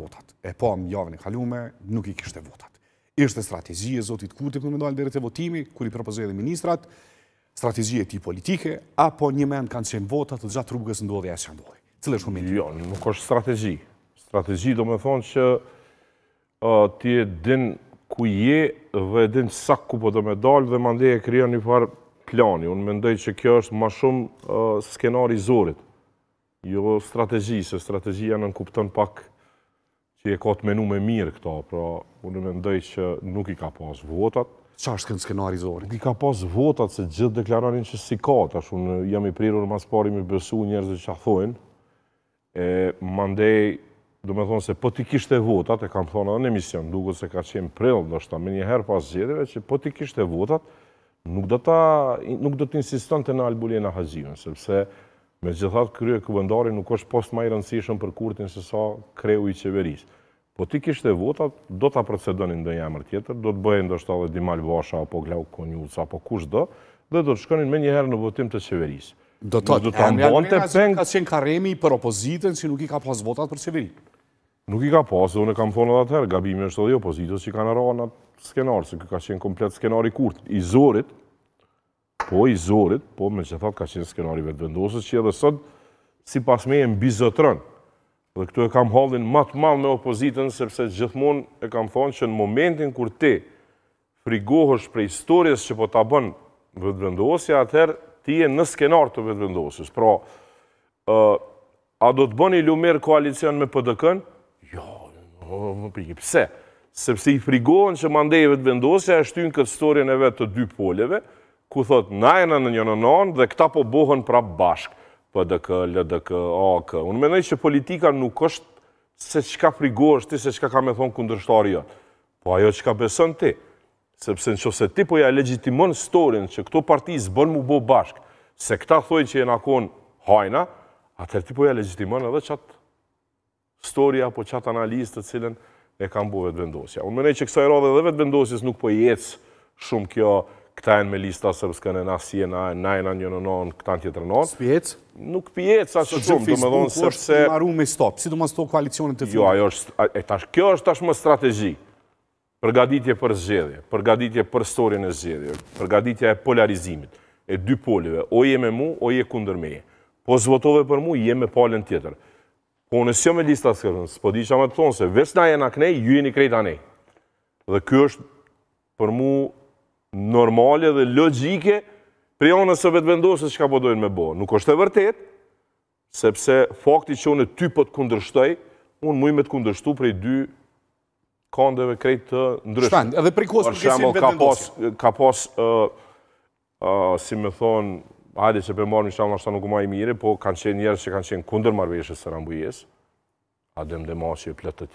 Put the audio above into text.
votat. E po më javën e kalume, nuk i kishte votat. Ishte strategji e zotit Kurti për me dalë deri te votimi, kur i propozoi dhe ministrat, strategji e tij politike, apo një mend kanë qenë votat të gjatë rrugës ndodhi asë që ndodhi. Cili është momenti? Jo, nuk është strategji. Strategji do me thonë që ti e din ku je dhe din sa ku po do me dalë dhe mandej e krijon një farë plani. Unë mendoj që kjo është ma shumë skenari zorit. Jo strategji, se strategjia nën kupton pak që e ka të menu me mirë këta, pra unë mendoj që nuk i ka pas votat. Qa është kënë skenari zorit? Nuk i ka pas votat, se gjithë deklararin që si ka, tash unë jam i prirur mas pari me besu njerëzit që a thojnë, e mandej, do me thonë se po ti kishte votat, e kam thonë edhe në emision, duket se ka qenë prill, do shta me njëherë pas zgjedhjeve, që po ti kishte votat, nuk do të insiston të në Albulena Haxhiun, sepse me gjithat krye kuvendari nuk është post ma i rëndësishëm për Kurtin se sa kreu i qeverisë. Po ti kishte votat, do të procedonin ndonjë emër tjetër, do të bëjnë ndoshta edhe Dimal Basha apo Glauk Konjuca apo kush do, dhe do të shkonin me njëherë në votim të qeverisë. Do të ka qenë Karemi për opozitën që nuk i ka pas votat për qeveri. Nuk i ka pas, dhe unë kam thonë edhe atëherë, gabimi është edhe opozitës që i kanë rënë atë skenar, se ka qenë komplet skenari Kurti. I zorit, po me që thatë ka qenë skenari vetëvendosës që edhe sot, si pas me e mbizotërën. Dhe këtu e kam hallin matë malë me opozitën, sepse gjithmonë e kam thonë që në momentin kur ti frigohësh prej historisë që po ta bën vetëvendosja, atëherë ti e në skenar të vetëvendosës. Pra, a do të bëni lumer koalicion me PDK-n? Jo, pse? Sepse i frigohen që mandej vetëvendosja e shtynë këtë storjen e vetë të dy poleve, ku thot najna në një nënon dhe këta po bohen prap bashkë. PDK, LDK, AK. Unë mendoj që politika nuk është se çka frigohesh ti, se çka ka me thonë kundërshtari jot. Po ajo çka beson ti. Sepse nëse ti po ja legjitimon storyn që këto parti s'bën mu bo bashkë, se këta thojnë që jena kon hajna, atëherë ti po ja legjitimon edhe çat storya apo çat analizë të cilën e kanë bërë vetëvendosja. Unë mendoj që kësaj radhe edhe vetëvendosjes nuk po ec shumë kjo. Këta e në me lista sërpskën e nasje, najna një nënon, këta në tjetër nënon. Spjec? Nuk pjec sa shumë, do me dhonë sepse... është maru me stop, si do mas to koalicionit të Jo, kjo është tashmë strategji. Përgaditje për zgjedhje, përgaditje për storjen e zgjedhje, përgaditje e polarizimit, e dy polive, o je me mu, o je kundër meje. Po zvotove për mu, je me palën tjetër. Po nësë jo me lista sërpskën, s'po di që me të thonë se ves na jena kënej, ju jeni krejt anej. Dhe kjo është për mu normale dhe logjike për janës së vetëvendosjes çka po dojnë me bo. Nuk është e vërtet, sepse fakti që unë ty po të kundërshtoj, unë muj me të kundërshtu prej dy kandeve krejt të ndryshme. Edhe prej kohës përkesin vetëvendosje. Ka pas, si me thonë, hajde që për marrë një shta nuk ma i mire, po kanë qenë njerës që kanë qenë kundër marrëveshjes së Rambujes, Adem Demashi e plot të